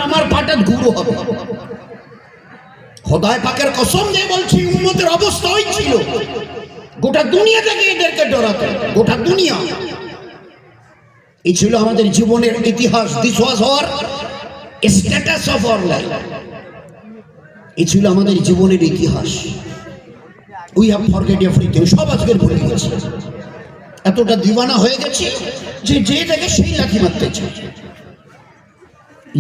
আমার পাটা গুঁড়ো হবে। খোদায় পাকের কসম দিয়ে বলছি, উম্মতের অবস্থা ওই ছিল। গোটা দুনিয়া থেকে এদেরকে ডরাতে, গোটা দুনিয়া। এই ছিল আমাদের জীবনের ইতিহাস। This was our status of our life. এই ছিল আমাদের জীবনের ইতিহাস। We have forget everything. সব আজকের ভুলে গেছি। এতটা দিওয়ানা হয়ে গেছি যে যে দেখে সেই লাঠি মারতেছে।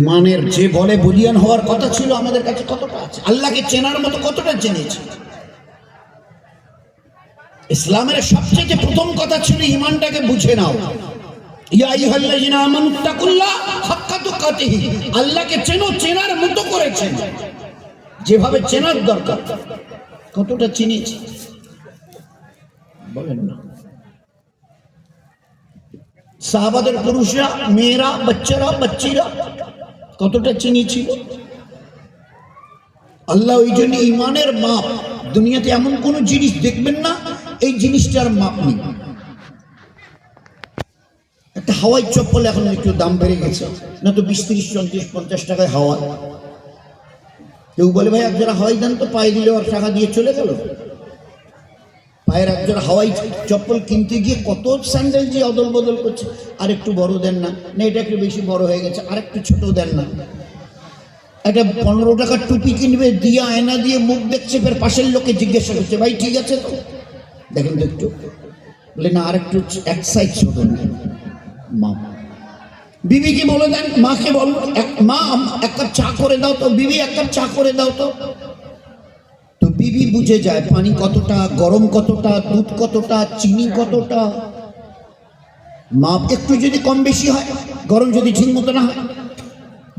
ইমানের যে বলে বলিয়ান হওয়ার কথা ছিল আমাদের কাছে কতটা আছে? আল্লাহকে চেনার মতো কতটা জেনেছি? ইসলামের সবচেয়ে প্রথম কথা ছিল ইমানটাকে বুঝে নাও। ইয়া আইয়ুহাল্লাযিনা আমানুত্তাকুল্লাহ হাক্কা তুকাতিহি। আল্লাহকে চেনো, চেনার মতো করে চেনো, যেভাবে চেনার দরকার। কতটা চিনেছি বলেন না? সাহাবাদের পুরুষরা, মেয়েরা, বাচ্চারা, বাচ্চিরা কতটা চিনেছিল? আল্লাহ ওই জন্য ইমানের মাপ, দুনিয়াতে এমন কোন জিনিস দেখবেন না এই জিনিসটার মাপ নেই। একটা হাওয়াই চপ্পল এখন একটু দাম বেড়ে গেছে, না তো 20, 30, 40, 50 টাকায় হাওয়া। কেউ বলে ভাই এক জোড়া হাওয়াই দেন তো, পায়ে দিলে আর টাকা দিয়ে চলে গেল। পায়ের এক জোড়া হাওয়াই চপ্পল কিনতে গিয়ে কত স্যান্ডেল যে অদল বদল করছে। আর একটু বড় দেন না, না এটা একটু বেশি বড় হয়ে গেছে, আর একটু ছোট দেন না। একটা 15 টাকার টুপি কিনবে, দিয়ে আয়না দিয়ে মুখ দেখছে, ফের পাশের লোকে জিজ্ঞাসা করছে ভাই ঠিক আছে তো, দেখেন তো একটু, বলে না আর একটু এক সাইজ ছোট নেন। মা বিবিকে বলে দেন, মাকে বল মা এক কাপ চা করে দাও তো, বিবি এক কাপ চা করে দাও তো। তো বিবি বুঝে যায় পানি কতটা, গরম কতটা, দুধ কতটা, চিনি কতটা। মাপ একটু যদি কম বেশি হয়, গরম যদি ঠিক মতো না হয়,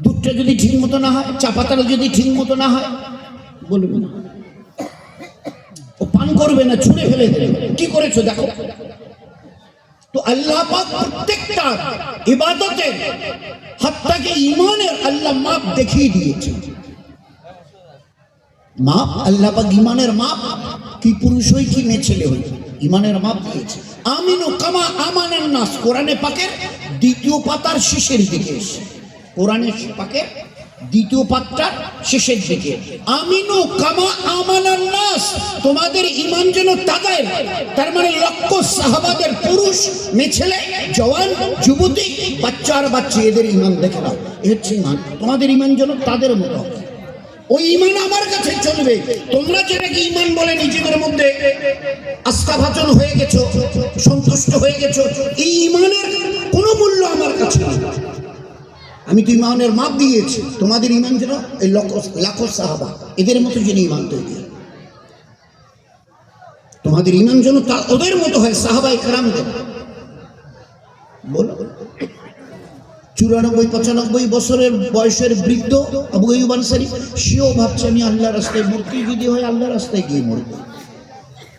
দুধটা যদি ঠিক মতো না হয়, চা পাতাটা যদি ঠিক মতো না হয়, বলবে না, ও পান করবে না, ছুঁড়ে ফেলে দেবে। কি করেছো দেখো। তো আল্লাহ পাক প্রত্যেকটা ইবাদতে হাত্তাকে ইমানের আল্লাহ মাপ দেখিয়ে দিয়েছে। মাপ আল্লাহ পাক ইমানের মাপ, কি পুরুষ হই কি মেয়ে ছেলে হই, ইমানের মাপ দিয়েছে। আমিনু কামা আমানান নাস, কোরআনে পাকের 2য় পাতার শেষের দিকে এসে, কোরআনে পাকের 2য় পাতার শেষের দিকে, আমিনু কামা আমানান নাস, তোমাদের ঈমান যেন তাদের, তার মানে লক্ষ সাহাবাদের পুরুষ মেয়ে ছেলে, জওয়ান যুবতী, বাচ্চা আর বাচ্চা, এদের ঈমান দেখে নাও। এ হচ্ছে ঈমান। তোমাদের ঈমান যেন তাদের মতো। ওই ঈমান আমার কাছে চলবে। তোমরা যেটাকে ঈমান বলে নিজেদের মধ্যে আস্থাভাজন হয়ে গেছো, সন্তুষ্ট হয়ে গেছো, এই ঈমানের কোনো মূল্য আমার কাছে নেই। আমি তো ঈমানের মাপ দিয়েছি। তোমাদের ঈমান যেন এই লাখো সাহাবা এদের মতো যেন ঈমান তৈরি, তোমাদের ঈমান যেন ওদের মতো হয়, সাহাবায়ে কেরামদের। বলো 94-95 বছরের বয়সের বৃদ্ধ আবু আইয়ুব আনসারী, সেও ভাবছে আমি আল্লাহ রাস্তায় মরতে, যদি হয় আল্লাহ রাস্তায় গিয়ে মরবো।